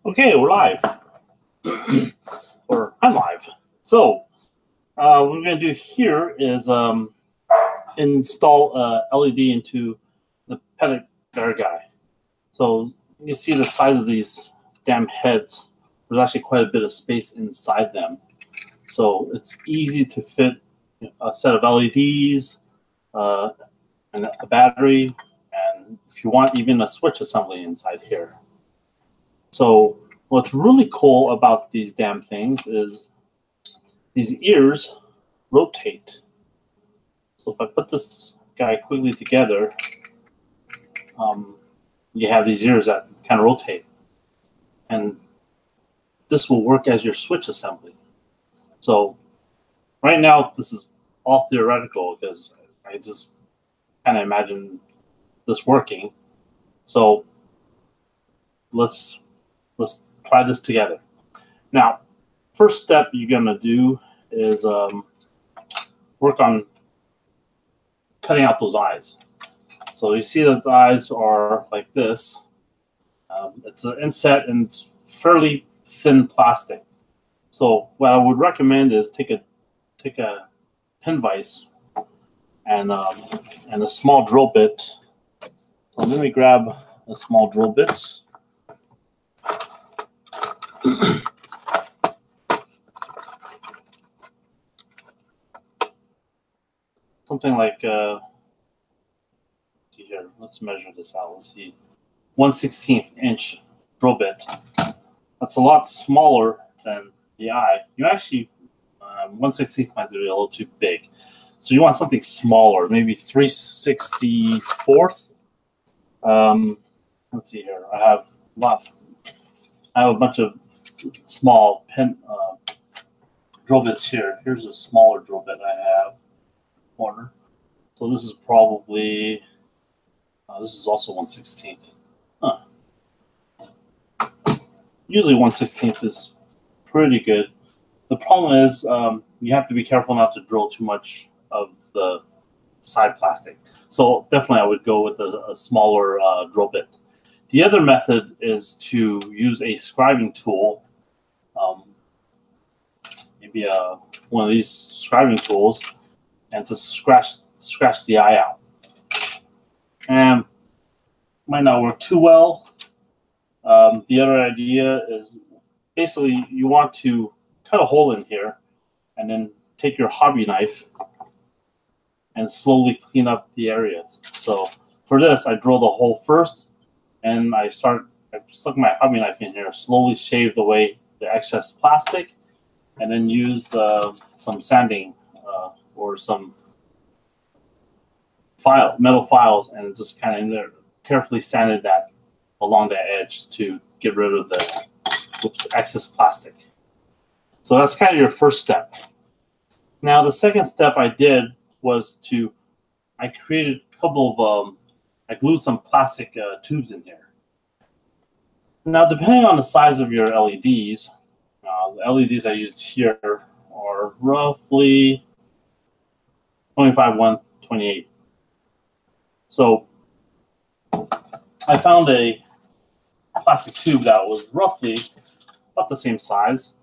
Okay, we're live. Or I'm live. So what we're going to do here is install LED into the Petit Bear Guy. So you see the size of these damn heads. There's actually quite a bit of space inside them. So it's easy to fit a set of LEDs and a battery, and if you want, even a switch assembly inside here. So what's really cool about these damn things is these ears rotate. So if I put this guy quickly together, you have these ears that kind of rotate. And this will work as your switch assembly. So right now, this is all theoretical because I just kind of imagine this working. So let's try this together. Now, first step you're gonna do is work on cutting out those eyes. So you see that the eyes are like this. It's an inset and it's fairly thin plastic. So what I would recommend is take a pin vise and a small drill bit. So let me grab a small drill bit. Something like see here. Let's measure this out. Let's see, 1/16 inch drill bit. That's a lot smaller than the eye. You actually 1/16 might be a little too big, so you want something smaller, maybe 3/64. Let's see here. I have a bunch of small pin drill bits here. Here's a smaller drill bit I have. Corner. So this is probably this is also 1/16. Huh. Usually 1/16 is pretty good. The problem is you have to be careful not to drill too much of the side plastic. So definitely I would go with a smaller drill bit. The other method is to use a scribing tool, maybe one of these scribing tools, and to scratch the eye out. And might not work too well. The other idea is basically you want to cut a hole in here and then take your hobby knife and slowly clean up the areas. So for this, I drill the hole first, and I stuck my hobby knife in here, slowly shaved away the excess plastic, and then used some sanding or some metal files, and just kind of carefully sanded that along the edge to get rid of the excess plastic. So that's kind of your first step. Now the second step I did was I created a couple of, I glued some plastic tubes in here. Now depending on the size of your LEDs, the LEDs I used here are roughly 25-128. So I found a plastic tube that was roughly about the same size.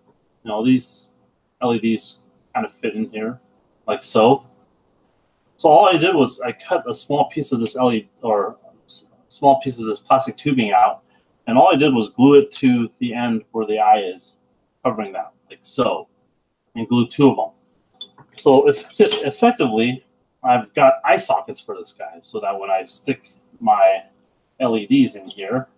These LEDs kind of fit in here, like so. So all I did was I cut a small piece of this LED or small piece of this plastic tubing out, and all I did was glue it to the end where the eye is, covering that, like so, and glue two of them. So effectively, I've got eye sockets for this guy, so that when I stick my LEDs in here,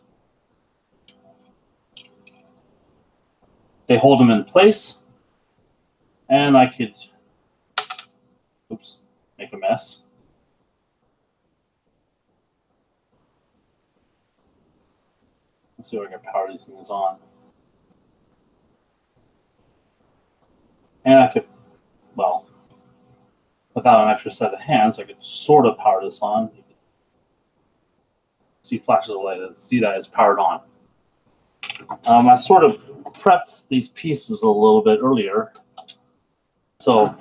they hold them in place, and I could, make a mess. Let's see if I can power these things on. And I could, well, without an extra set of hands, I could sort of power this on. See flashes of light, see that it's powered on. I sort of prepped these pieces a little bit earlier. So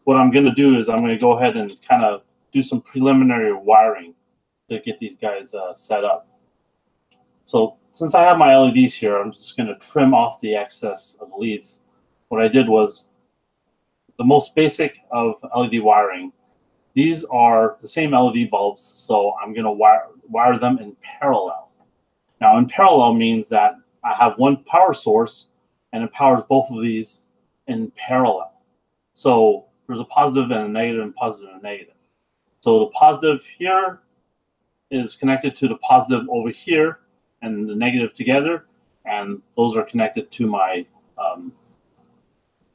what I'm going to do is I'm going to go ahead and kind of do some preliminary wiring to get these guys set up. So since I have my LEDs here, I'm just going to trim off the excess of the leads. What I did was the most basic of LED wiring. These are the same LED bulbs, so I'm going to wire them in parallel. Now, in parallel means that I have one power source, and it powers both of these in parallel. So there's a positive and a negative, and positive and a negative. So the positive here is connected to the positive over here, and the negative together, and those are connected to my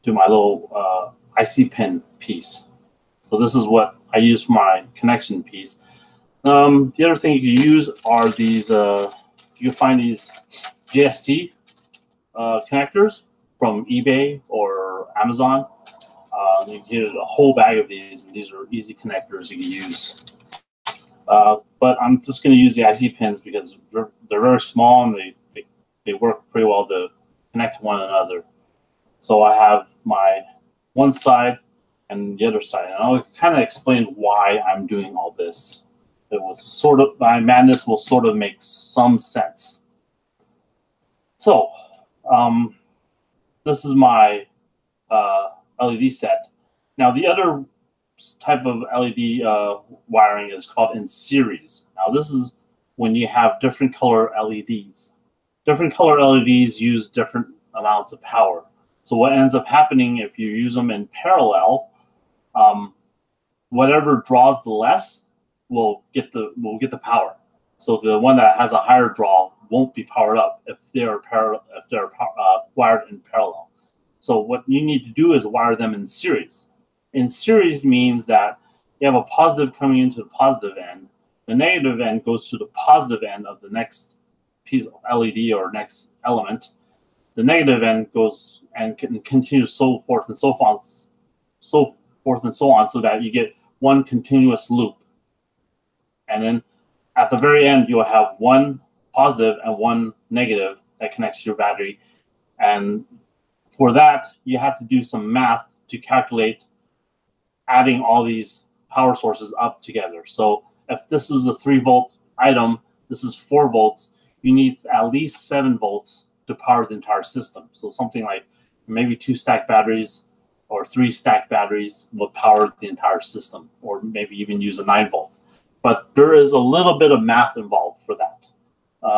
little IC pin piece. So this is what I use for my connection piece. The other thing you can use are these. You can find these JST connectors from eBay or Amazon. You can get a whole bag of these, and these are easy connectors you can use. But I'm just going to use the IC pins because they're very small, and they work pretty well to connect to one another. So I have my one side and the other side, and I'll kind of explain why I'm doing all this. It was sort of, my madness will sort of make some sense. So this is my LED set. Now the other type of LED wiring is called in series. Now this is when you have different color LEDs. Different color LEDs use different amounts of power. So what ends up happening if you use them in parallel, whatever draws the less will get the power. So the one that has a higher draw won't be powered up if they're wired in parallel. So what you need to do is wire them in series. In series means that you have a positive coming into the positive end. The negative end goes to the positive end of the next piece of LED or next element. The negative end goes and continues so forth and so on, so that you get one continuous loop. And then at the very end, you'll have one positive and one negative that connects to your battery. And for that, you have to do some math to calculate adding all these power sources up together. So if this is a 3-volt item, this is 4 volts, you need at least 7 volts to power the entire system. So something like maybe 2 stacked batteries or 3 stacked batteries will power the entire system, or maybe even use a 9-volt. But there is a little bit of math involved for that.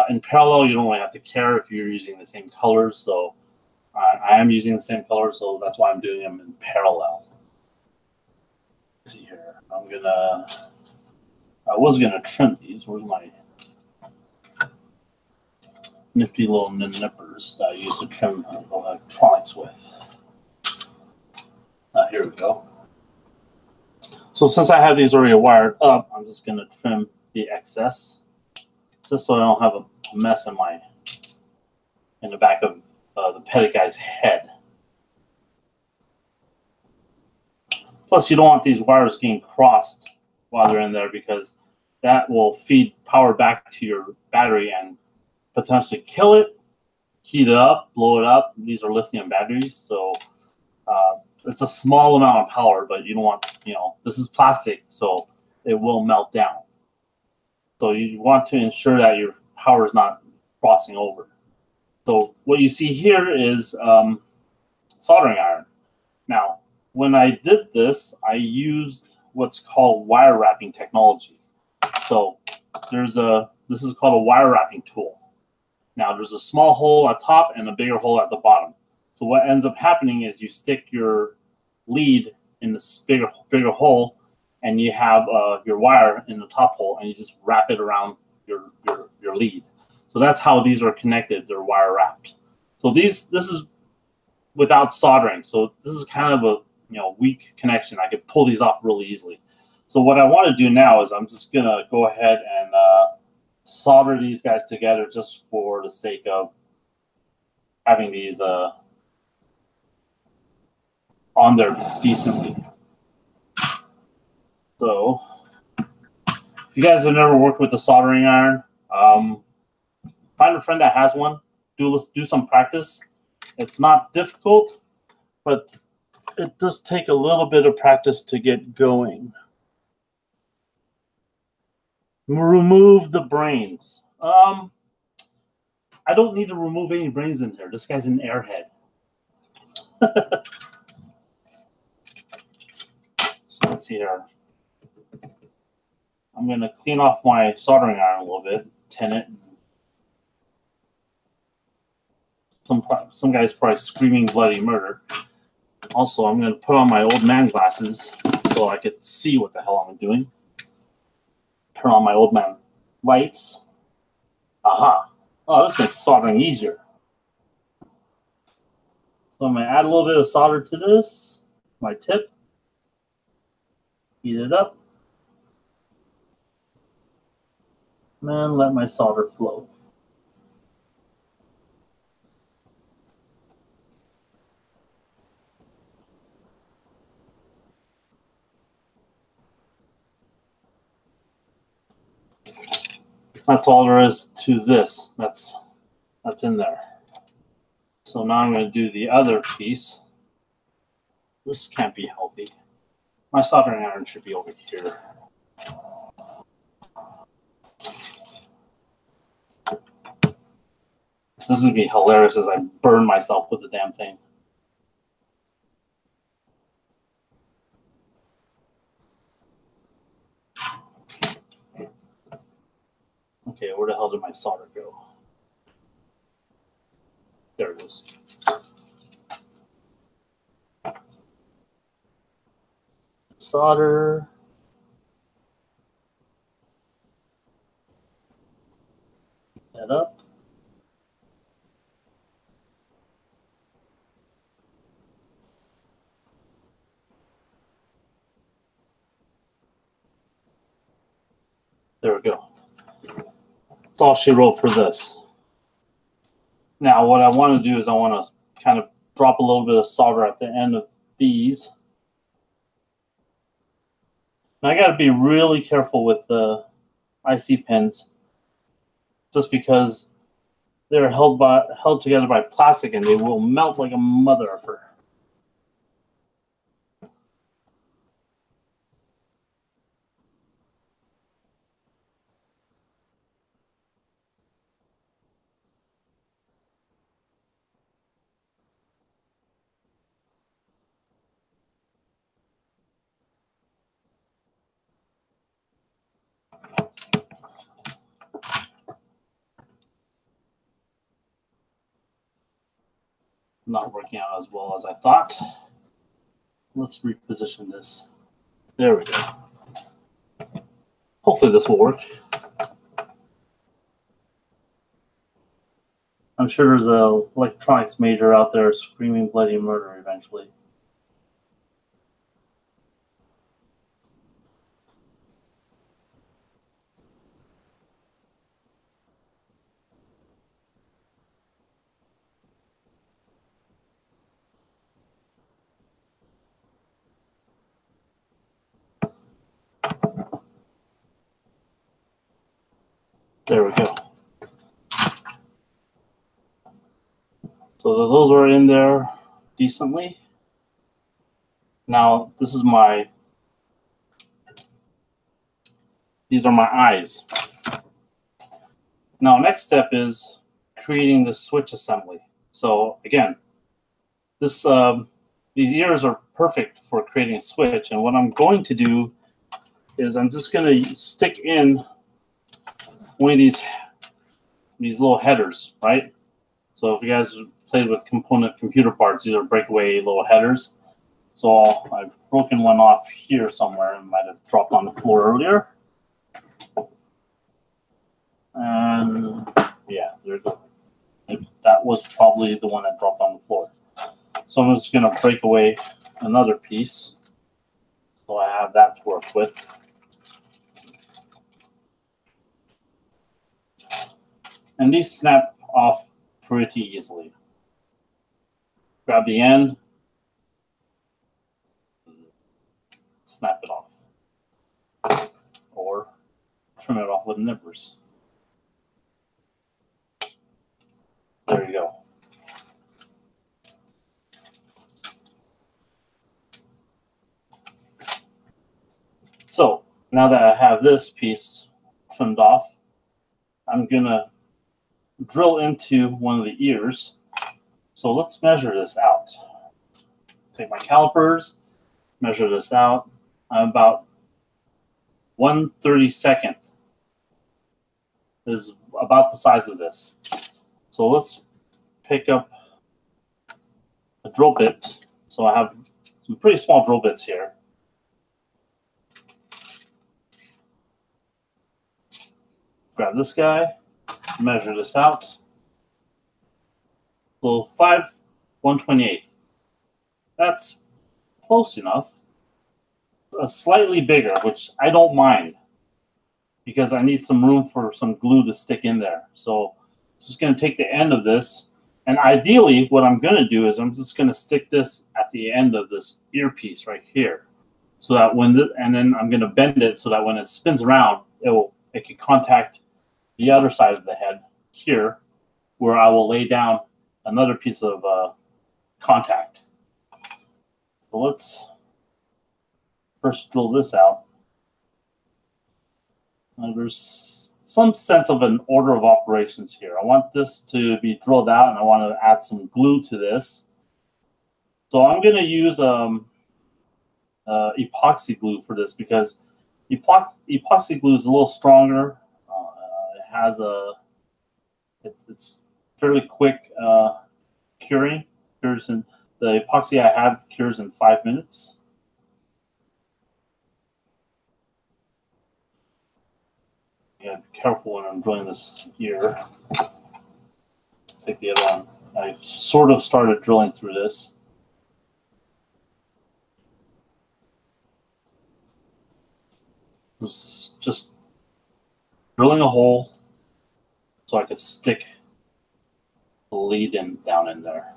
In parallel, you don't really have to care if you're using the same colors. So I am using the same color, so that's why I'm doing them in parallel. Let's see here. I was gonna trim these. Where's my nifty little nippers that I use to trim electronics with? Here we go. So since I have these already wired up, I'm just gonna trim the excess, just so I don't have a mess in the back of the Petit Guy's head. Plus, you don't want these wires getting crossed while they're in there, because that will feed power back to your battery and potentially kill it, heat it up, blow it up. These are lithium batteries, so it's a small amount of power, but you don't want, this is plastic, so it will melt down. So you want to ensure that your power is not crossing over. So what you see here is soldering iron. Now, when I did this, I used what's called wire wrapping technology. So this is called a wire wrapping tool. Now, there's a small hole at top and a bigger hole at the bottom. So what ends up happening is you stick your lead in this bigger hole, and you have your wire in the top hole, and you just wrap it around your lead. So that's how these are connected. They're wire wrapped. So this is without soldering. So this is kind of a weak connection. I could pull these off really easily. So what I want to do now is I'm just gonna go ahead and solder these guys together, just for the sake of having these on there decently. So if you guys have never worked with the soldering iron, find a friend that has one. Do some practice. It's not difficult, but it does take a little bit of practice to get going. Remove the brains. I don't need to remove any brains in here. This guy's an airhead. So let's see here. I'm going to clean off my soldering iron a little bit, tin it. Some guy's probably screaming bloody murder. Also, I'm going to put on my old man glasses so I could see what the hell I'm doing. Turn on my old man lights. Aha. Oh, this makes soldering easier. So I'm going to add a little bit of solder to this, my tip. Heat it up. And let my solder flow. That's all there is to this. That's in there. So now I'm going to do the other piece. This can't be healthy. My soldering iron should be over here. This is going to be hilarious as I burn myself with the damn thing. Okay, where the hell did my solder go? There it is. Solder. That up. There we go. That's all she wrote for this. Now, what I want to do is I want to kind of drop a little bit of solder at the end of these. Now, I got to be really careful with the IC pins, just because they're held together by plastic and they will melt like a mother effer. Not working out as well as I thought. Let's reposition this. There we go. Hopefully this will work. I'm sure there's a electronics major out there screaming bloody murder eventually. There we go. So those are in there decently. Now these are my eyes. Now next step is creating the switch assembly. So again, these ears are perfect for creating a switch. And what I'm going to do is I'm just going to stick in one of these little headers, right? So if you guys played with component computer parts, these are breakaway little headers. So I've broken one off here somewhere and might have dropped on the floor earlier. And yeah, there you go. That was probably the one that dropped on the floor. So I'm just going to break away another piece. So I have that to work with. And these snap off pretty easily. Grab the end, snap it off, or trim it off with nippers. There you go. So now that I have this piece trimmed off, I'm gonna drill into one of the ears. So let's measure this out. Take my calipers, measure this out. I'm about 1/32 is about the size of this. So let's pick up a drill bit. So I have some pretty small drill bits here. Grab this guy, measure this out. So 5/128. That's close enough. Slightly bigger, which I don't mind because I need some room for some glue to stick in there. So I'm just going to take the end of this, and ideally what I'm going to do is I'm just going to stick this at the end of this earpiece right here, so that and then I'm going to bend it so that when it spins around, it can contact the other side of the head here, where I will lay down another piece of contact. So let's first drill this out. There's some sense of an order of operations here. I want this to be drilled out, and I want to add some glue to this. So I'm going to use epoxy glue for this because epoxy glue is a little stronger. It's fairly quick curing. The epoxy I have cures in 5 minutes. Yeah, be careful when I'm drilling this ear. Take the other one. I sort of started drilling through this. Just drilling a hole so I could stick the lead down in there.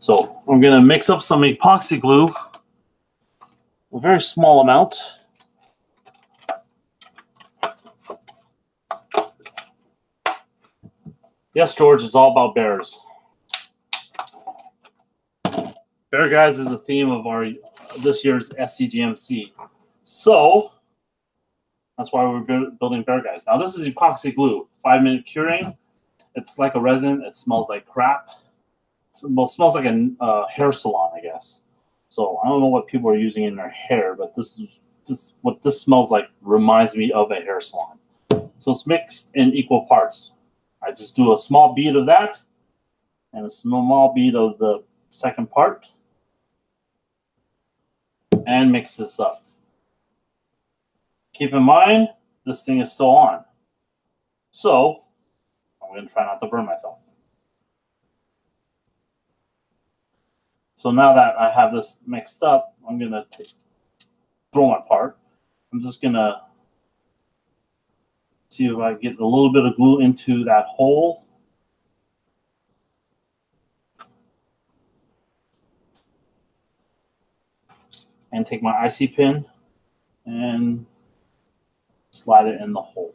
So I'm going to mix up some epoxy glue, a very small amount. Yes, George, it's all about bears. Bear Guys is the theme of this year's SCGMC. So that's why we're building Bear Guys. Now this is epoxy glue, 5-minute curing. It's like a resin. It smells like crap. Well, it smells like a hair salon, I guess. So I don't know what people are using in their hair, but what this smells like reminds me of a hair salon. So it's mixed in equal parts. I just do a small bead of that and a small bead of the second part and mix this up. Keep in mind, this thing is still on. So I'm going to try not to burn myself. So now that I have this mixed up, I'm going to throw my part. I'm just going to see if I get a little bit of glue into that hole. And take my IC pin and slide it in the hole.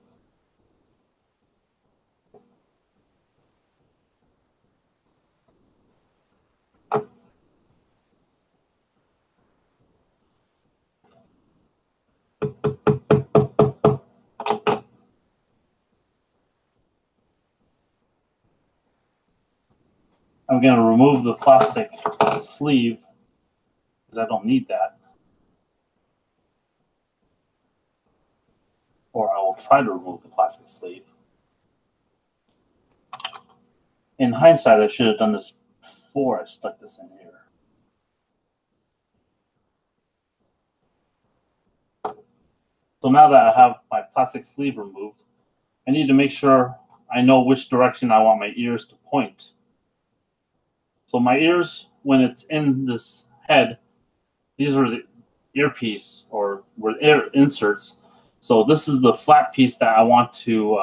I'm going to remove the plastic sleeve because I don't need that. Or I will try to remove the plastic sleeve. In hindsight, I should have done this before I stuck this in here. So now that I have my plastic sleeve removed, I need to make sure I know which direction I want my ears to point. So my ears, when it's in this head, these are the earpiece or where air inserts. So this is the flat piece that I want to,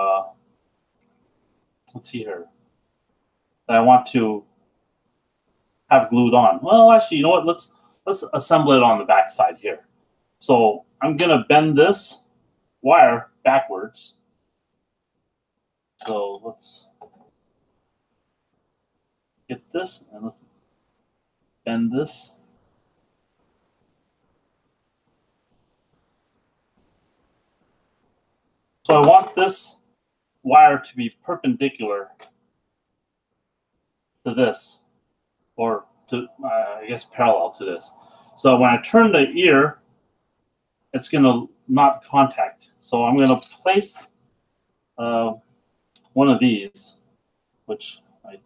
let's see here, that I want to have glued on. Well, actually, you know what? Let's assemble it on the back side here. So I'm going to bend this wire backwards. So let's get this and let's bend this. So I want this wire to be perpendicular to this, or to, I guess, parallel to this. So when I turn the ear, it's going to not contact. So I'm going to place one of these, which I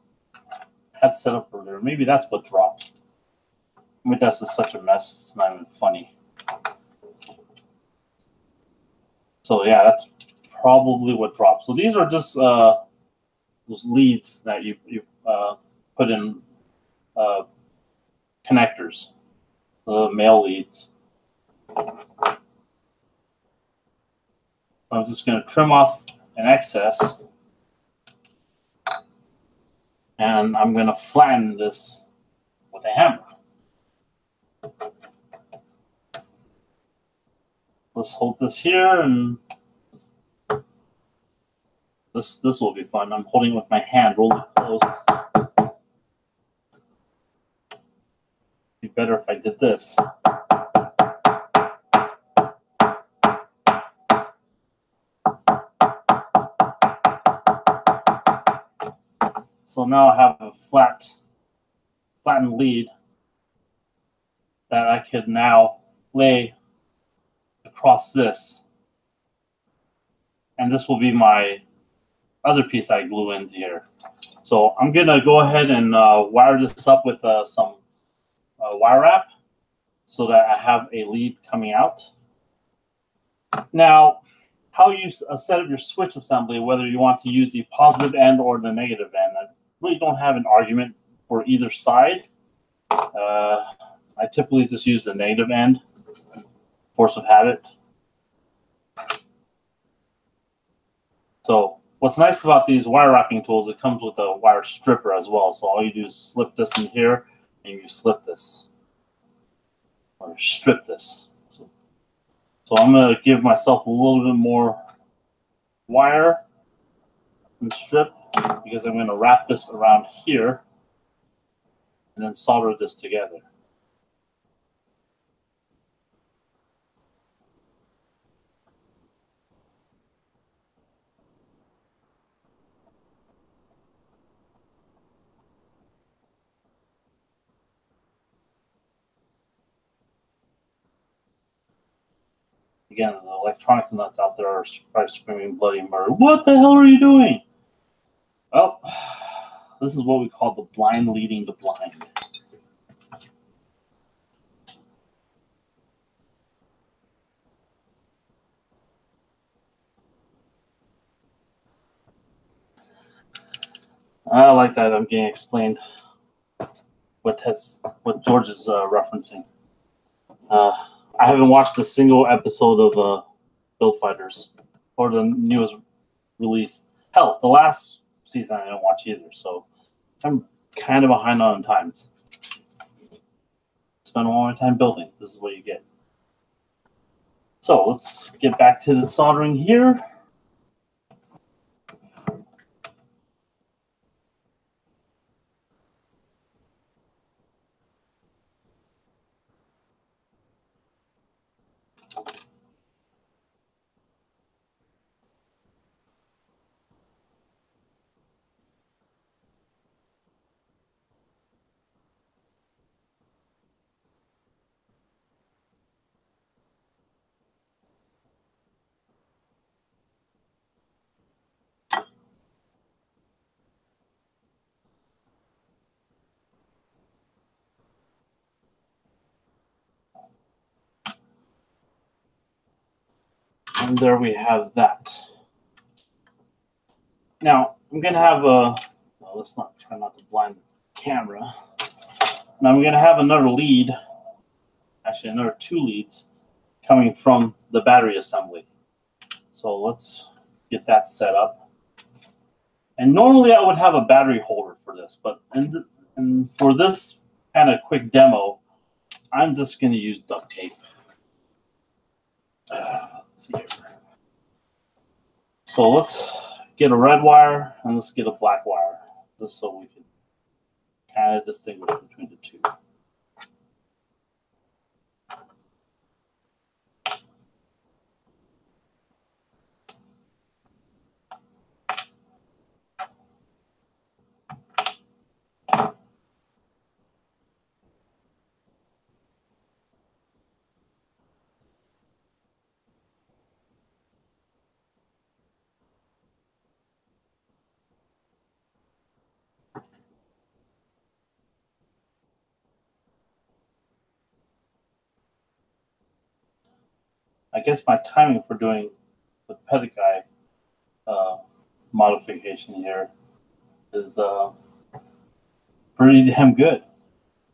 had set up earlier. Maybe that's what dropped. I mean, that's just such a mess. It's not even funny. So yeah, that's probably what dropped. So these are just those leads that you put in connectors, the male leads. I'm just going to trim off an excess, and I'm going to flatten this with a hammer. Let's hold this here, and this will be fun. I'm holding it with my hand, roll it close. It'd be better if I did this. So now I have a flattened lead that I could now lay across this. And this will be my other piece I glue into here. So I'm going to go ahead and wire this up with some wire wrap so that I have a lead coming out. Now, how you set up your switch assembly, whether you want to use the positive end or the negative end, I really don't have an argument for either side. I typically just use the negative end, force of habit. So what's nice about these wire wrapping tools, it comes with a wire stripper as well. So all you do is slip this in here, and you slip this, or strip this. So I'm going to give myself a little bit more wire and strip, because I'm going to wrap this around here and then solder this together. Again, the electronic nuts out there are probably screaming bloody murder. What the hell are you doing? Well, this is what we call the blind leading the blind. I like that I'm getting explained what George is referencing. I haven't watched a single episode of Build Fighters or the newest release. Hell, the last season I didn't watch either, so I'm kind of behind on times. Spend all my time building. This is what you get. So let's get back to the soldering here. And there we have that. Now, I'm going to have a, well, let's not try not to blind the camera. Now, I'm going to have another lead, actually another 2 leads, coming from the battery assembly. So let's get that set up. And normally I would have a battery holder for this, but and for this kind of quick demo, I'm just going to use duct tape. Let's see here. So let's get a red wire and let's get a black wire, just so we can kind of distinguish between the two. I guess my timing for doing the Petit Guy modification here is pretty damn good,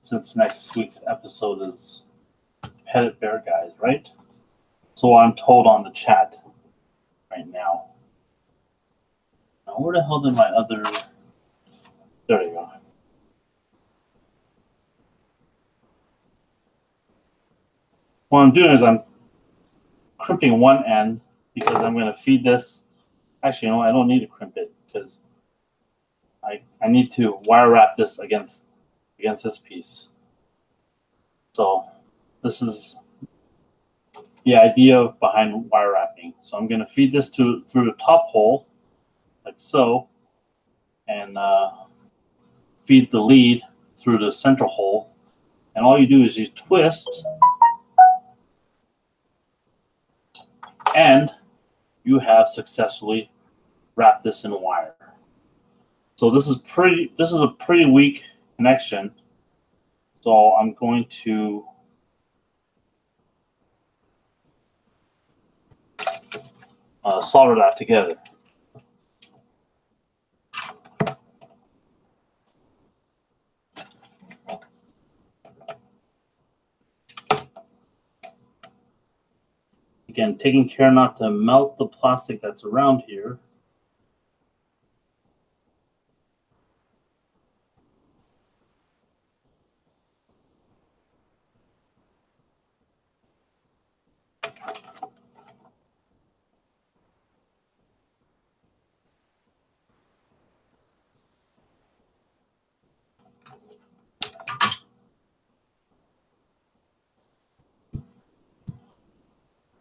since next week's episode is Petit Bear Guys, right? So I'm told on the chat right now. Now, where the hell did my other... There you go. What I'm doing is I'm crimping one end because I'm going to feed this. Actually, I don't need to crimp it because I need to wire wrap this against this piece. So this is the idea behind wire wrapping. So I'm going to feed this through the top hole, like so, and feed the lead through the central hole. And all you do is you twist, and you have successfully wrapped this in wire. So this is a pretty weak connection. So I'm going to solder that together. Again, taking care not to melt the plastic that's around here.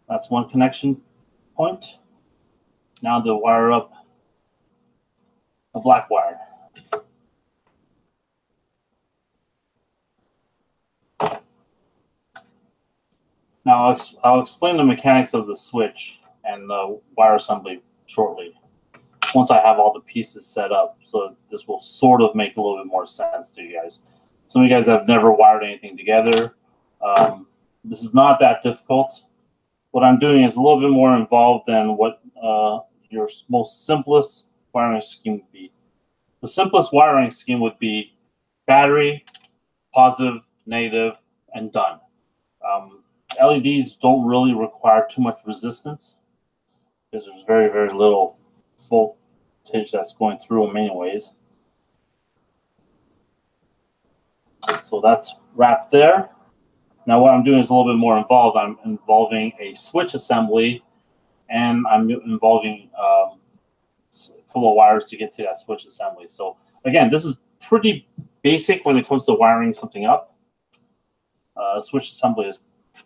That's one connection point. Now to wire up a black wire. Now I'll explain the mechanics of the switch and the wire assembly shortly, once I have all the pieces set up. So this will sort of make a little bit more sense to you guys. Some of you guys have never wired anything together. This is not that difficult. What I'm doing is a little bit more involved than what your most simplest wiring scheme would be. The simplest wiring scheme would be battery, positive, negative, and done. LEDs don't really require too much resistance because there's very, very little voltage that's going through them anyways. So that's wrapped there. Now what I'm doing is a little bit more involved. I'm involving a switch assembly, and I'm involving a couple of wires to get to that switch assembly. So again, this is pretty basic when it comes to wiring something up. Switch assembly is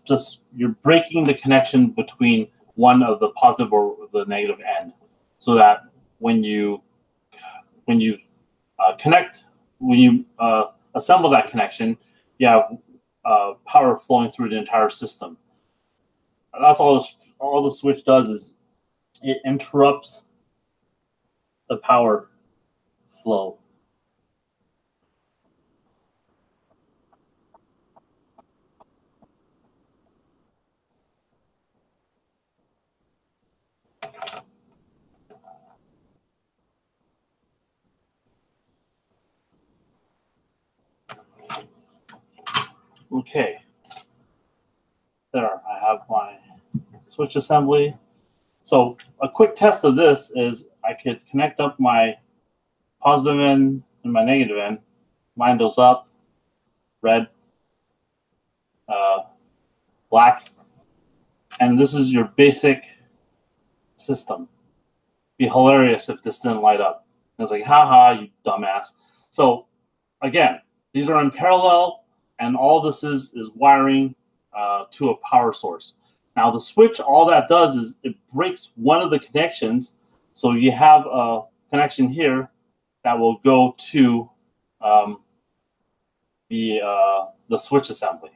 just you're breaking the connection between one of the positive or the negative end, so that when you assemble that connection, you have power flowing through the entire system. That's all the switch does is it interrupts the power flow. Okay, there I have my switch assembly. So a quick test of this is I could connect up my positive end and my negative end, line those up, red, black, and this is your basic system. Be hilarious if this didn't light up. It's like, haha, you dumbass. So again, these are in parallel, and all this is wiring to a power source. Now the switch, all that does is it breaks one of the connections. So you have a connection here that will go to the switch assembly.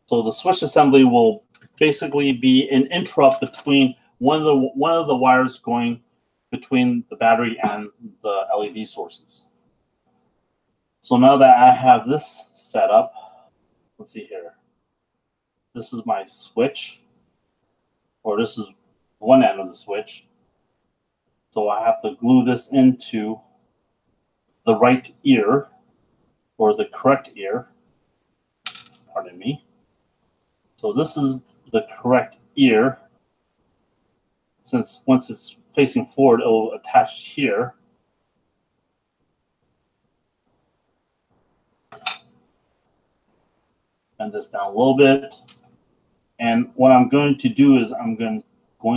So the switch assembly will basically be an interrupt between one of the wires going between the battery and the LED sources. So now that I have this set up, let's see here. this is my switch, or this is one end of the switch. So I have to glue this into the right ear, or the correct ear. Pardon me. So this is the correct ear. Since once it's facing forward, it will attach here. Bend this down a little bit. And what I'm going to do is I'm going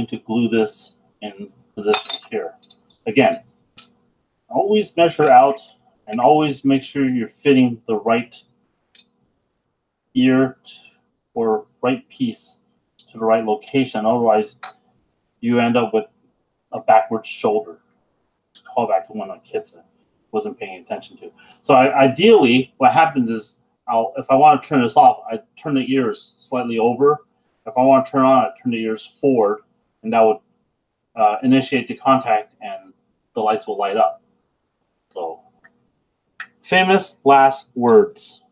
to glue this in position here. Again, always measure out and always make sure you're fitting the right ear or right piece to the right location. Otherwise, you end up with a backwards shoulder. Call back to one of the kids I wasn't paying attention to. So ideally, what happens is, if I want to turn this off, I turn the ears slightly over. If I want to turn on, I turn the ears forward, and that would initiate the contact, and the lights will light up. So, famous last words.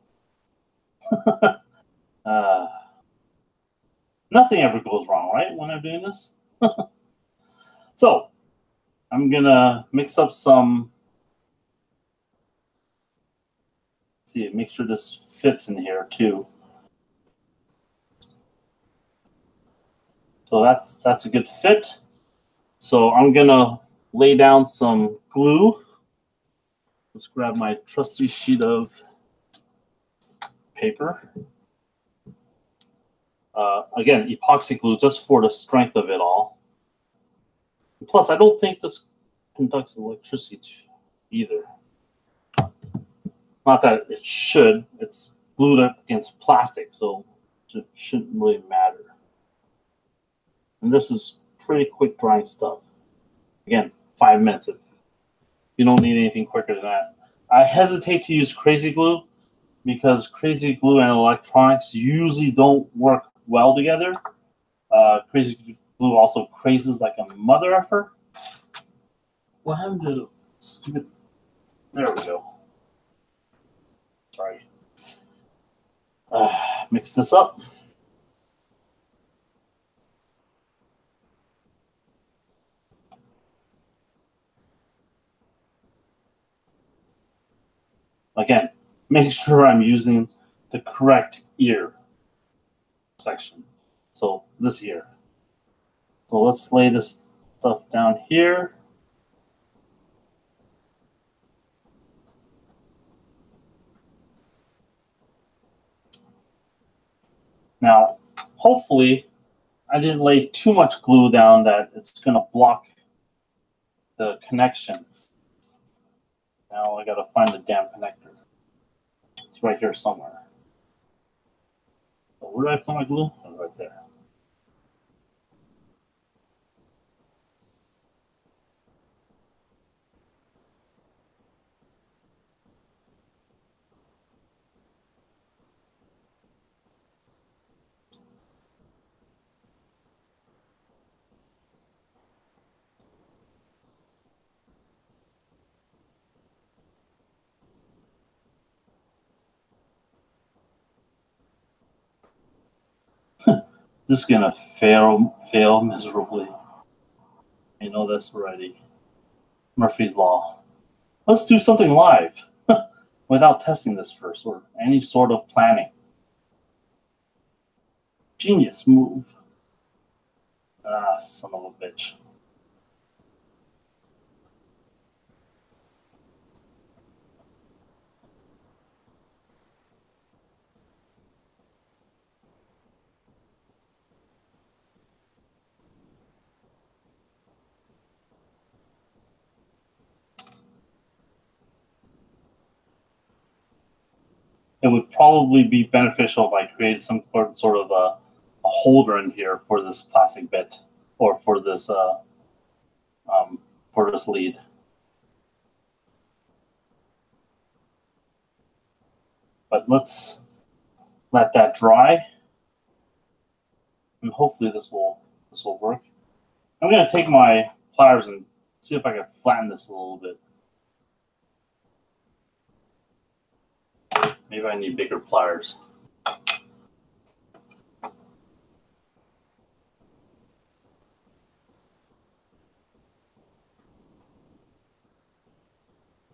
Nothing ever goes wrong, right, when I'm doing this? So, I'm going to mix up some, see, make sure this fits in here too. So that's a good fit. So I'm going to lay down some glue. Let's grab my trusty sheet of paper. Again, epoxy glue just for the strength of it all. Plus, I don't think this conducts electricity either. Not that it should. It's glued up against plastic, so it shouldn't really matter. And this is pretty quick drying stuff. Again, 5 minutes. If you don't need anything quicker than that. I hesitate to use crazy glue because crazy glue and electronics usually don't work well together. Crazy glue also crazes like a mother effer. What happened to the stupid? There we go. Sorry. Mix this up. Again, make sure I'm using the correct ear section. So this ear. So let's lay this stuff down here. Now, hopefully, I didn't lay too much glue down that it's going to block the connection. Now I got to find the damn connector. It's right here somewhere. So where did I put my glue? Oh, right there. This is gonna fail miserably. I know this already. Murphy's Law. Let's do something live without testing this first or any sort of planning. Genius move. Ah, son of a bitch. It would probably be beneficial if I created some sort of a holder in here for this plastic bit or for this lead. But let's let that dry, and hopefully this will work. I'm going to take my pliers and see if I can flatten this a little bit. Maybe I need bigger pliers.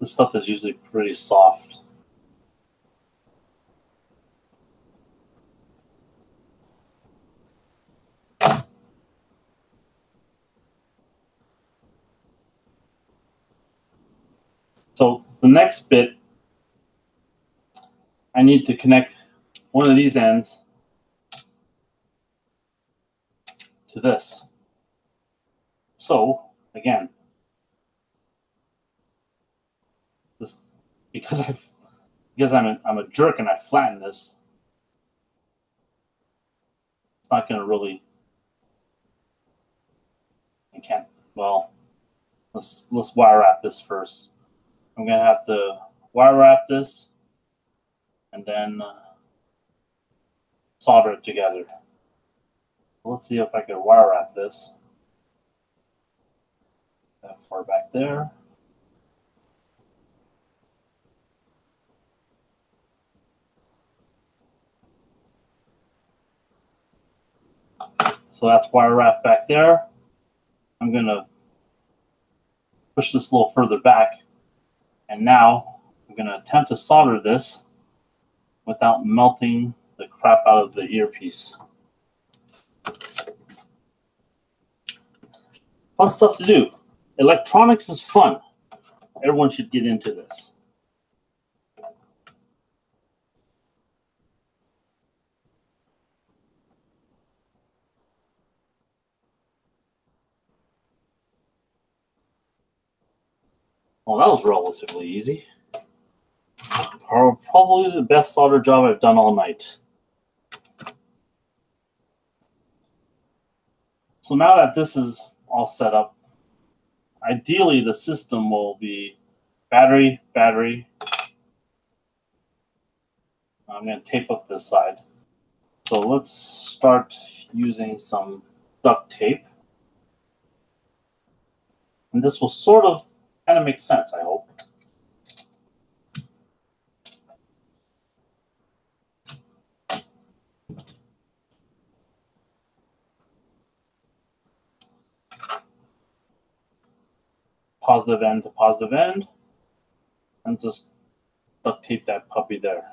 This stuff is usually pretty soft. So the next bit, I need to connect one of these ends to this. So again, this because I'm a jerk and I flatten this, it's not going to really. I can't. Well, let's wire wrap this first. I'm going to have to wire wrap this and then solder it together. Let's see if I can wire wrap this. That far back there. So that's wire wrap back there. I'm going to push this a little further back. And now I'm going to attempt to solder this without melting the crap out of the earpiece. Fun stuff to do. Electronics is fun. Everyone should get into this. Well, that was relatively easy. Probably the best solder job I've done all night. So now that this is all set up, ideally the system will be battery, battery. I'm going to tape up this side. So let's start using some duct tape. And this will sort of kind of make sense, I hope. Positive end to positive end, and just duct tape that puppy there.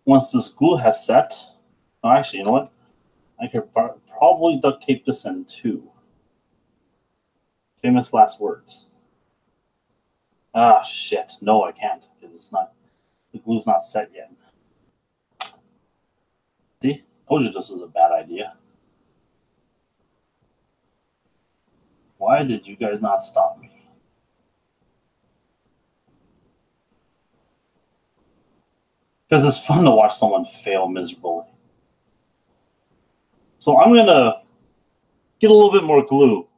Once this glue has set, oh, actually, you know what? I could probably duct tape this in too. Famous last words. Ah, shit. No, I can't because it's not. The glue's not set yet. See? Told you this was a bad idea. Why did you guys not stop me? Because it's fun to watch someone fail miserably. So I'm going to get a little bit more glue.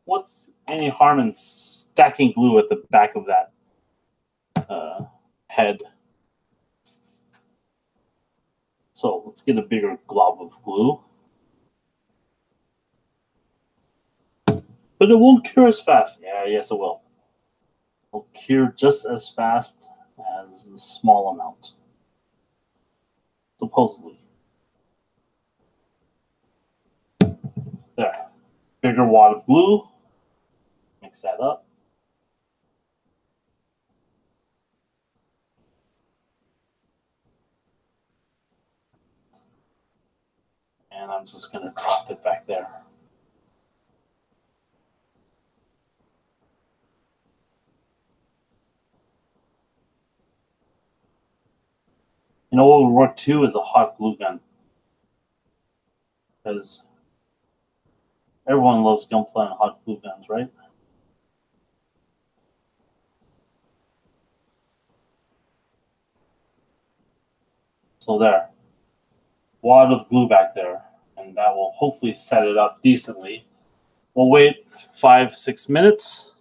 What's any harm in stacking glue at the back of that head? So let's get a bigger glob of glue. But it won't cure as fast. Yeah, yes it will. It'll cure just as fast as a small amount. Supposedly. There. Bigger wad of glue. Mix that up. And I'm just going to drop it back there. You know what would work too is a hot glue gun. Because everyone loves gunpla and hot glue guns, right? So there. Wad of glue back there. And that will hopefully set it up decently. We'll wait 5-6 minutes.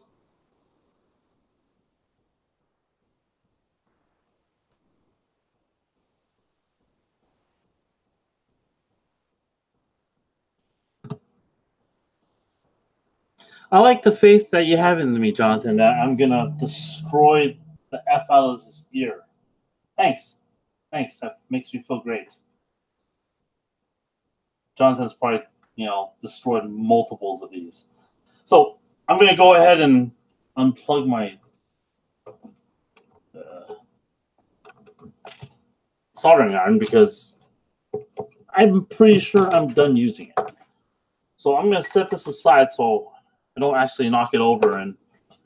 I like the faith that you have in me, Jonathan, that I'm going to destroy the F out of this ear. Thanks. Thanks. That makes me feel great. Jonathan's probably, destroyed multiples of these. So I'm going to go ahead and unplug my soldering iron because I'm pretty sure I'm done using it. So I'm going to set this aside so I don't actually knock it over and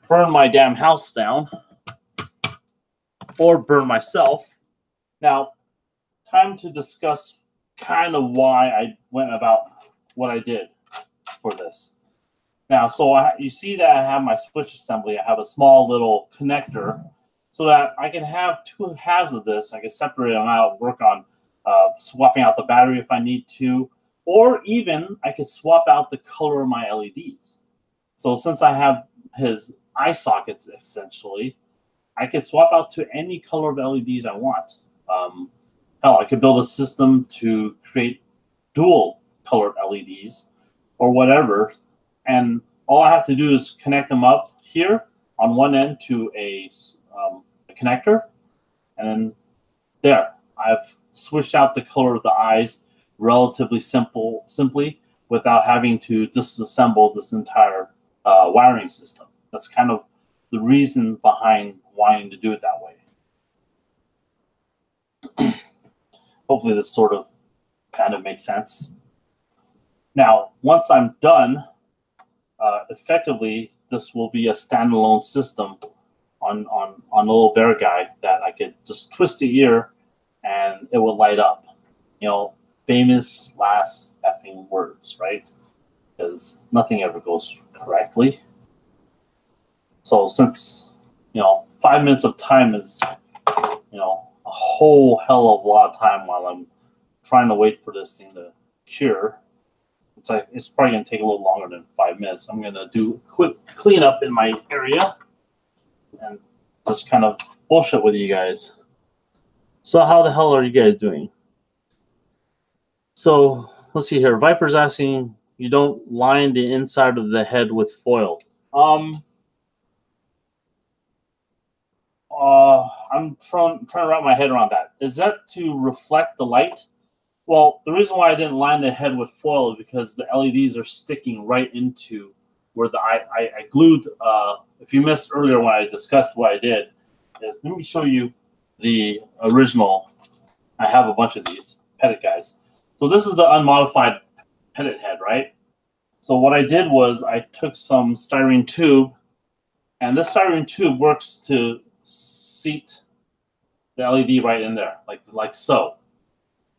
burn my damn house down or burn myself. Now, time to discuss kind of why I went about what I did for this. Now, so you see that I have my switch assembly. I have a small little connector so that I can have two halves of this. I can separate them out, work on swapping out the battery if I need to, or even I could swap out the color of my LEDs. So since I have his eye sockets, essentially, I could swap out to any color of LEDs I want. Hell, I could build a system to create dual colored LEDs or whatever. And all I have to do is connect them up here on one end to a connector. And then there, I've switched out the color of the eyes relatively simply without having to disassemble this entire wiring system. That's kind of the reason behind wanting to do it that way. Hopefully this sort of kind of makes sense. Now, once I'm done, effectively, this will be a standalone system on a little bear guy that I could just twist the ear and it will light up. Famous last effing words, right? Because nothing ever goes correctly. So since 5 minutes of time is a whole hell of a lot of time while I'm trying to wait for this thing to cure. It's probably going to take a little longer than 5 minutes. I'm going to do a quick cleanup in my area and just kind of bullshit with you guys. So how the hell are you guys doing? So let's see here. Viper's asking, you don't line the inside of the head with foil. I'm trying to wrap my head around that. Is that to reflect the light? Well, the reason why I didn't line the head with foil is because the LEDs are sticking right into where I glued. If you missed earlier when I discussed what I did, is let me show you the original. I have a bunch of these Petit guys. So this is the unmodified Petit head, right? So what I did was I took some styrene tube, and this styrene tube works to seat the LED right in there, like so.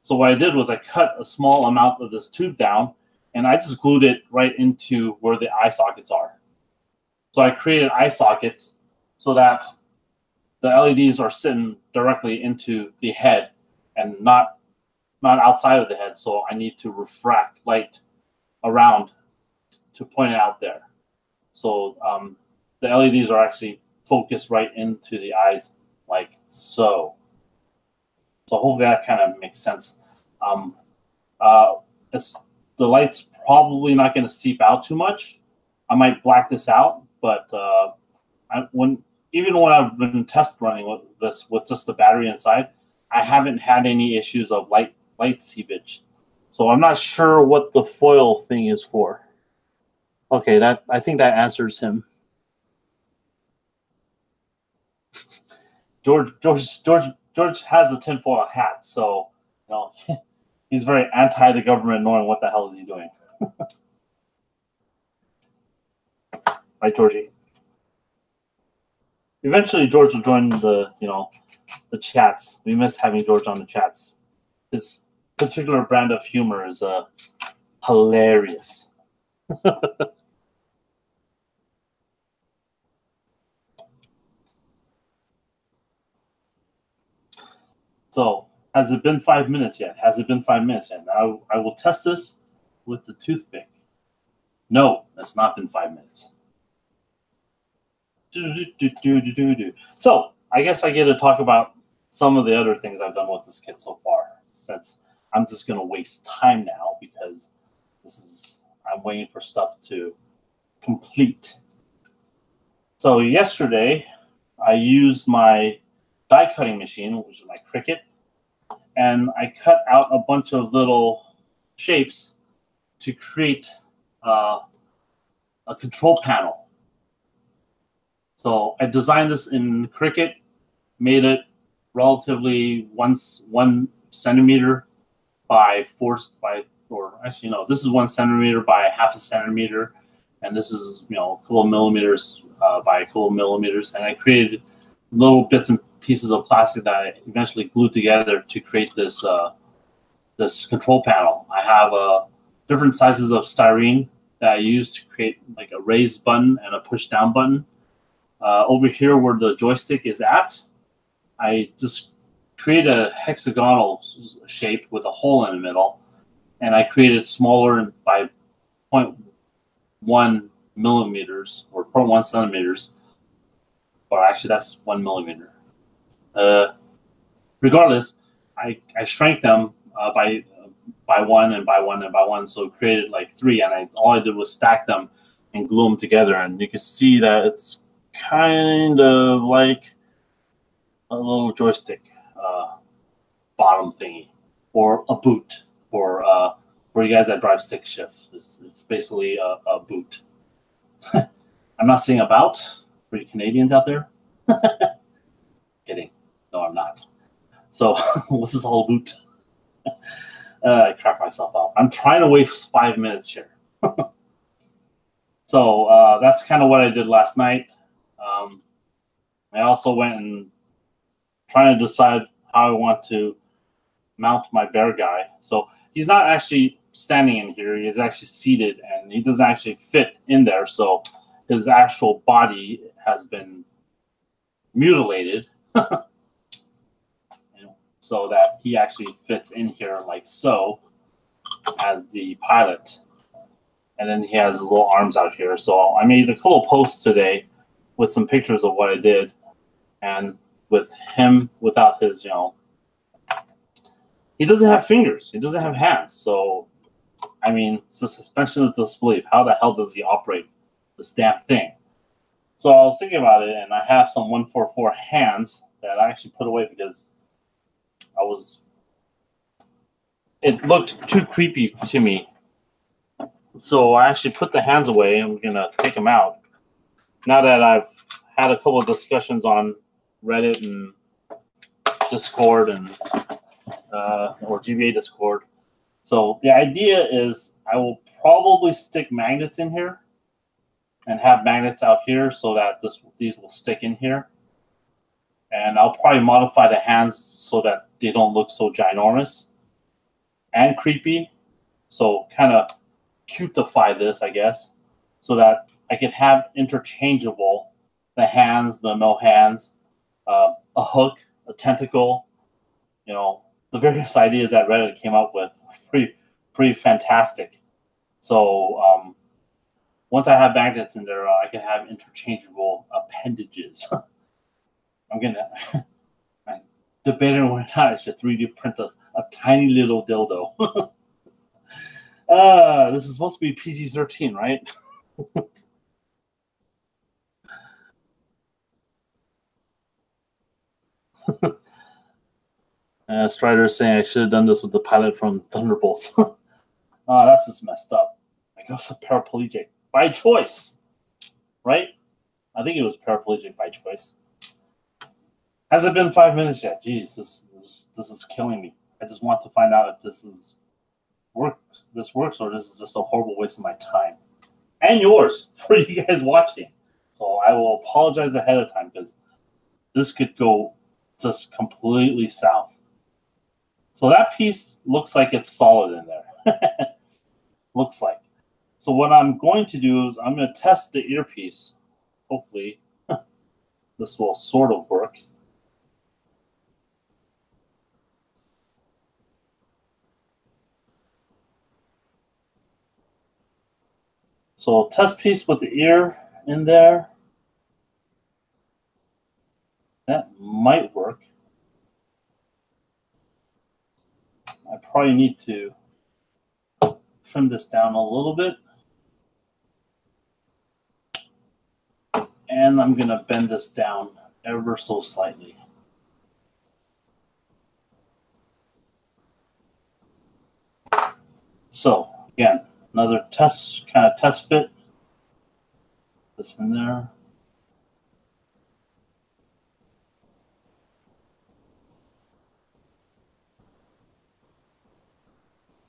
So what I did was I cut a small amount of this tube down, and I just glued it right into where the eye sockets are. So I created eye sockets so that the LEDs are sitting directly into the head and not outside of the head. So I need to refract light around to point it out there. So the LEDs are actually focused right into the eyes like so. So hopefully that kind of makes sense. The light's probably not going to seep out too much. I might black this out, but even when I've been test running with this with just the battery inside, I haven't had any issues of light seepage. So I'm not sure what the foil thing is for. Okay, I think that answers him. George has a tinfoil hat, so he's very anti the government, knowing what the hell is he doing. Right, Georgie? Eventually, George will join the chats. We miss having George on the chats. His particular brand of humor is hilarious. So, has it been 5 minutes yet? Has it been 5 minutes yet? Now, I will test this with the toothpick. No, it's not been 5 minutes. So, I guess I get to talk about some of the other things I've done with this kit so far, since I'm just going to waste time now because I'm waiting for stuff to complete. So yesterday, I used my die cutting machine, which is my Cricut, and I cut out a bunch of little shapes to create a control panel. So I designed this in Cricut, made it relatively 1 centimeter by 4 by, or actually no, this is 1 centimeter by half a centimeter, and this is, you know, a couple of millimeters by a couple of millimeters, and I created little bits and pieces of plastic that I eventually glued together to create this this control panel. I have different sizes of styrene that I use to create like a raise button and a push down button. Over here where the joystick is at, I just create a hexagonal shape with a hole in the middle, and I created smaller by 0.1 millimeters or 0.1 centimeters, or actually that's 1 millimeter. Regardless, I shrank them by 1 and by 1 and by 1, so it created like 3, and all I did was stack them and glue them together, and you can see that it's kind of like a little joystick bottom thingy, or a boot for you guys that drive stick shift. It's basically a boot. I'm not saying about for you Canadians out there. Kidding. No, I'm not. So this is all a boot. I crack myself out. I'm trying to wait 5 minutes here. So that's kind of what I did last night. I also went and trying to decide how I want to mount my bear guy. So he's not actually standing in here. He is actually seated, and he doesn't actually fit in there. So his actual body has been mutilated so that he actually fits in here like so as the pilot. And then he has his little arms out here. So I made a couple posts today with some pictures of what I did, and with him without his, you know, he doesn't have fingers, he doesn't have hands. So I mean, it's the suspension of disbelief. How the hell does he operate this damn thing? So I was thinking about it, and I have some 144 hands that I actually put away because it looked too creepy to me. So I actually put the hands away, and we're gonna take them out. Now that I've had a couple of discussions on Reddit and Discord and or GBA Discord. So the idea is I will probably stick magnets in here and have magnets out here so that these will stick in here. And I'll probably modify the hands so that they don't look so ginormous and creepy. So kind of cutify this, I guess, so that I could have interchangeable the hands, the no hands, a hook, a tentacle, you know, the various ideas that Reddit came up with. Pretty fantastic. So once I have magnets in there, I can have interchangeable appendages. I'm debating whether or not I should 3D print a tiny little dildo. This is supposed to be PG-13, right? Strider is saying I should have done this with the pilot from Thunderbolts. That's just messed up. I was a paraplegic by choice, right? I think it was paraplegic by choice. Has it been 5 minutes yet? Jeez, this is killing me. I just want to find out if this works, or this is just a horrible waste of my time and yours for you guys watching. So I will apologize ahead of time because this could go just completely south. So that piece looks like it's solid in there. Looks like. So what I'm going to do is I'm going to test the earpiece. Hopefully this will sort of work. So test piece with the ear in there. That might work. I probably need to trim this down a little bit. And I'm going to bend this down ever so slightly. So again, Another test fit. This in there.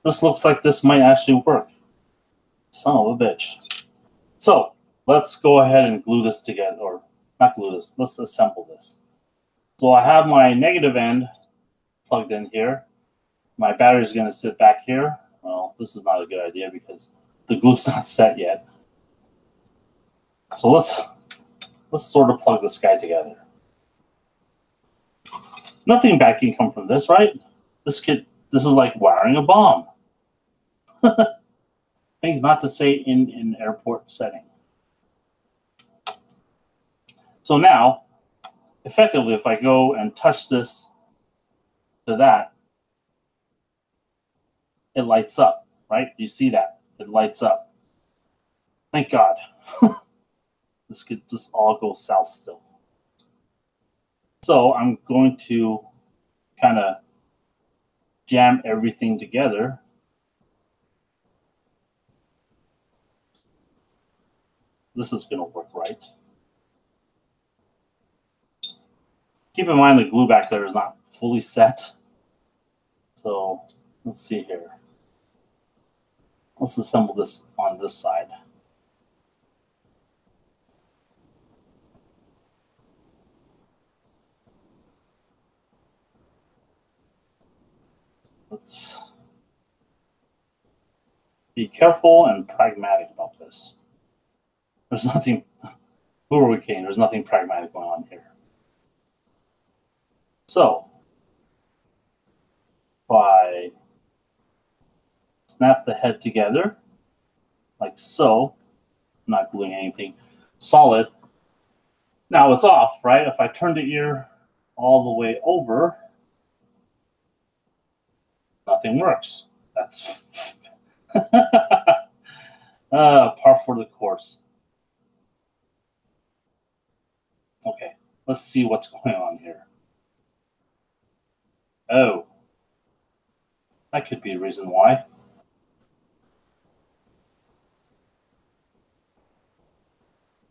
This looks like this might actually work. Son of a bitch. So let's go ahead and glue this together, or not glue this, let's assemble this. So I have my negative end plugged in here. My battery is going to sit back here. Well, this is not a good idea because the glue's not set yet. So let's sort of plug this guy together. Nothing bad can come from this, right? This is like wiring a bomb. Things not to say in an airport setting. So now, effectively, if I go and touch this to that, it lights up, right? You see that? It lights up. Thank God. This could just all go south still. So I'm going to kind of jam everything together. This is going to work right. Keep in mind the glue back there is not fully set. So let's see here. Let's assemble this on this side. Let's be careful and pragmatic about this. There's nothing, who are we kidding? There's nothing pragmatic going on here. So, if I snap the head together, like so, I'm not gluing anything solid. Now it's off, right? If I turn the ear all the way over, nothing works. That's par for the course. Okay, let's see what's going on here. Oh, that could be a reason why.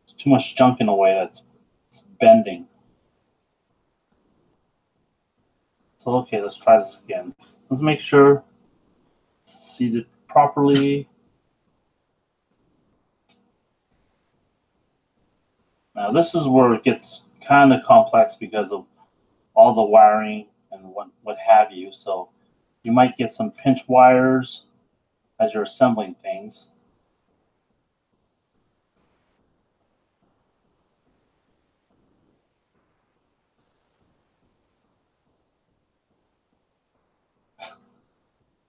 There's too much junk in the way that's bending. So, okay, let's try this again. Let's make sure it's seated properly. Now, this is where it gets kind of complex because of all the wiring and what have you. So you might get some pinch wires as you're assembling things.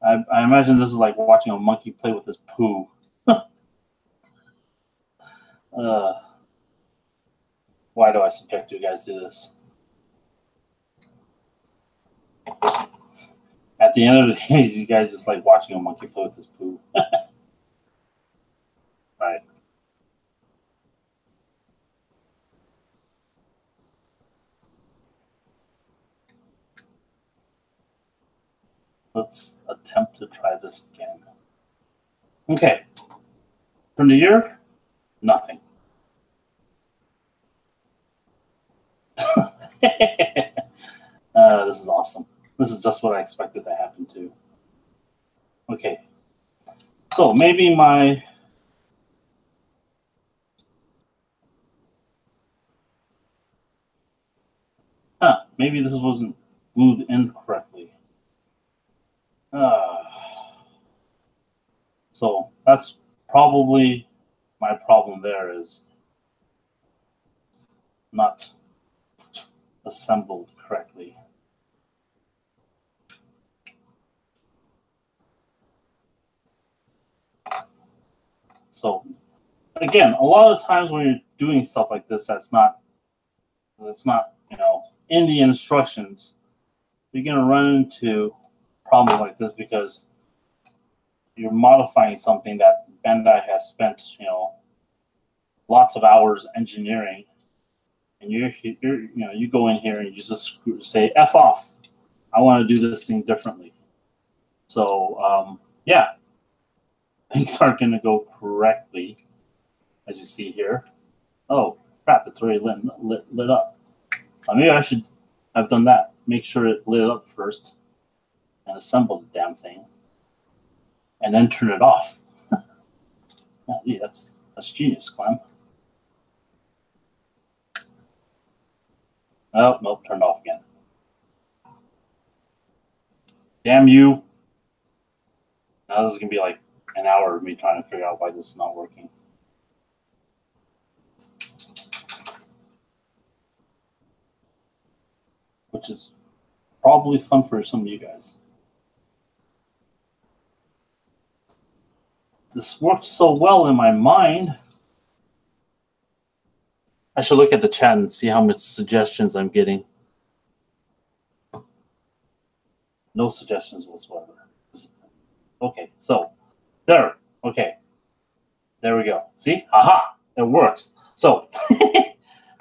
I imagine this is like watching a monkey play with his poo. Why do I subject you guys to this? At the end of the day, you guys just like watching a monkey play with his poo. Right. Let's attempt to try this again. Okay. From the ear, nothing. This is awesome. This is just what I expected to happen too. Okay. So maybe my maybe this wasn't glued in correctly. So that's probably my problem there, is not assembled correctly. So again, a lot of times when you're doing stuff like this, that's not in the instructions, you're gonna run into problems like this because you're modifying something that Bandai has spent lots of hours engineering, and you go in here and you just say F off. I want to do this thing differently. So yeah, things aren't going to go correctly, as you see here. Oh, crap, it's already lit up. Maybe I should have done that. Make sure it lit up first and assemble the damn thing, and then turn it off. Yeah, that's genius, Clem. Oh, nope, turned off again. Damn you. Now this is going to be like an hour of me trying to figure out why this is not working. Which is probably fun for some of you guys. This works so well in my mind. I should look at the chat and see how much suggestions I'm getting. No suggestions whatsoever. Okay, so there. Okay, there we go. See, aha, it works. So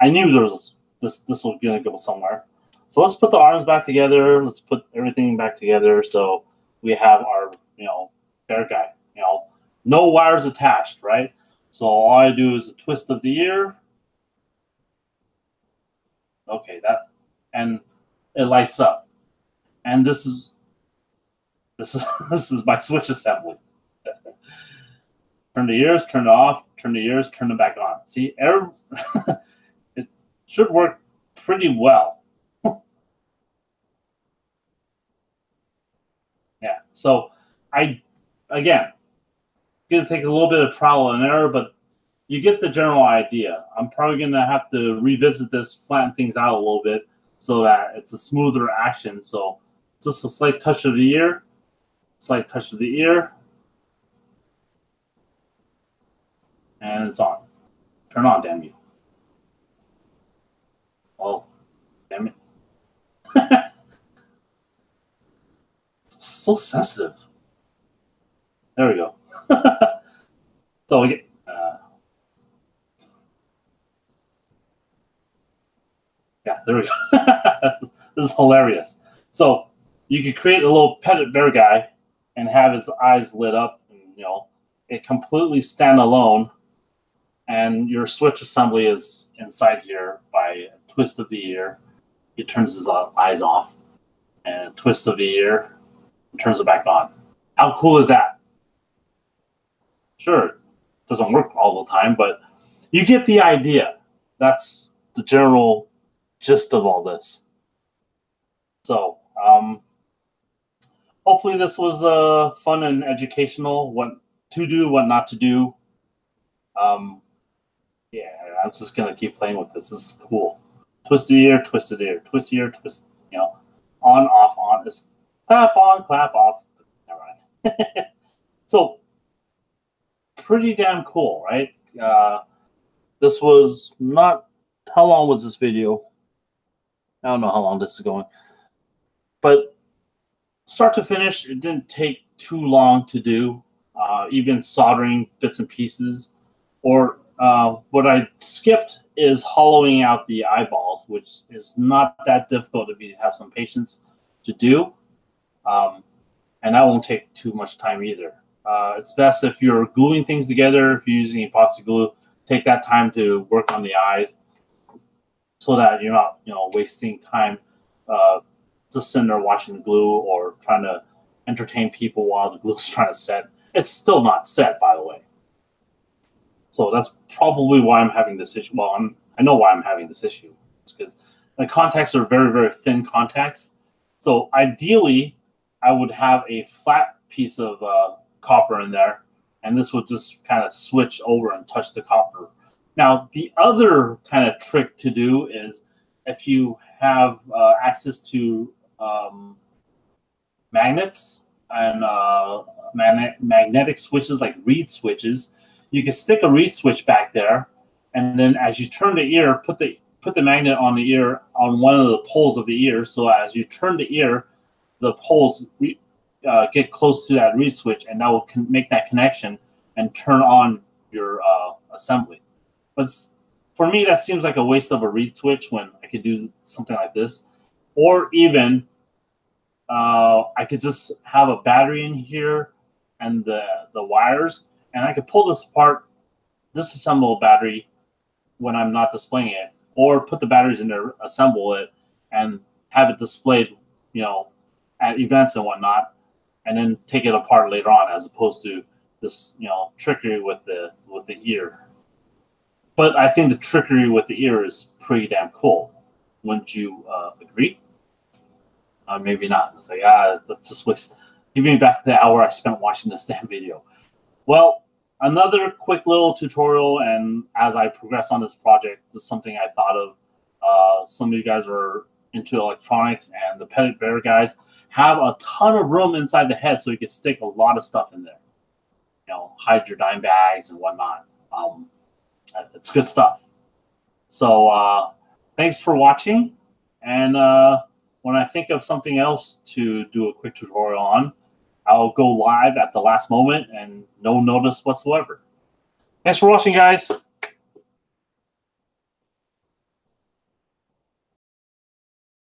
I knew there was this was gonna go somewhere. So let's put the arms back together. Let's put everything back together. So we have our, bear guy. No wires attached, right? So all I do is a twist of the ear. Okay, and it lights up. And this is my switch assembly. Turn the ears, turn it off, turn the ears, turn them back on. See, it should work pretty well. Yeah, so again, going to take a little bit of trial and error, but you get the general idea. I'm probably going to have to revisit this, flatten things out a little bit so that it's a smoother action. So just a slight touch of the ear, slight touch of the ear, and it's on. Turn on, damn you. Oh, damn it. So sensitive. There we go. So we get yeah, there we go. This is hilarious. So you could create a little Petit Bear Guy and have his eyes lit up, and it completely stand alone, and your switch assembly is inside here by a twist of the ear. He turns his eyes off, and a twist of the ear and turns it back on. How cool is that? Sure, it doesn't work all the time, but you get the idea. That's the general gist of all this. So hopefully this was fun and educational. What to do, what not to do. Yeah, I'm just gonna keep playing with this. This is cool. Twist the ear, twist the ear, twist the ear, twist. On, off, on. This clap on, clap off. Never mind. So pretty damn cool, right? This was not. How long was this video? I don't know how long this is going, but start to finish, it didn't take too long to do. Even soldering bits and pieces, or what I skipped is hollowing out the eyeballs, which is not that difficult if you have some patience to do, and that won't take too much time either. It's best if you're gluing things together, if you're using epoxy glue, take that time to work on the eyes so that you're not, wasting time just sitting there watching the glue or trying to entertain people while the glue's trying to set. It's still not set, by the way. So that's probably why I'm having this issue. Well, I know why I'm having this issue. It's because the contacts are very, very thin contacts. So ideally, I would have a flat piece of copper in there, and this would just kind of switch over and touch the copper. Now, the other kind of trick to do is if you have access to magnets and magnetic switches like reed switches, you can stick a reed switch back there, and then as you turn the ear, put the magnet on the ear on one of the poles of the ear. So as you turn the ear, the poles get close to that reed switch, and that will make that connection and turn on your assembly. But for me, that seems like a waste of a reed switch when I could do something like this. Or even I could just have a battery in here and the wires, and I could pull this apart, disassemble a battery when I'm not displaying it, or put the batteries in there, assemble it, and have it displayed, at events and whatnot, and then take it apart later on, as opposed to this, trickery with the ear. But I think the trickery with the ear is pretty damn cool. Wouldn't you agree? Maybe not. It's like, let's just waste. Give me back the hour I spent watching this damn video. Well, another quick little tutorial, and as I progress on this project, this is something I thought of. Some of you guys are into electronics, and the Petit Bear guys have a ton of room inside the head, so you can stick a lot of stuff in there. Hide your dime bags and whatnot. It's good stuff. So thanks for watching, and when I think of something else to do a quick tutorial on, I'll go live at the last moment and no notice whatsoever. Thanks for watching, guys.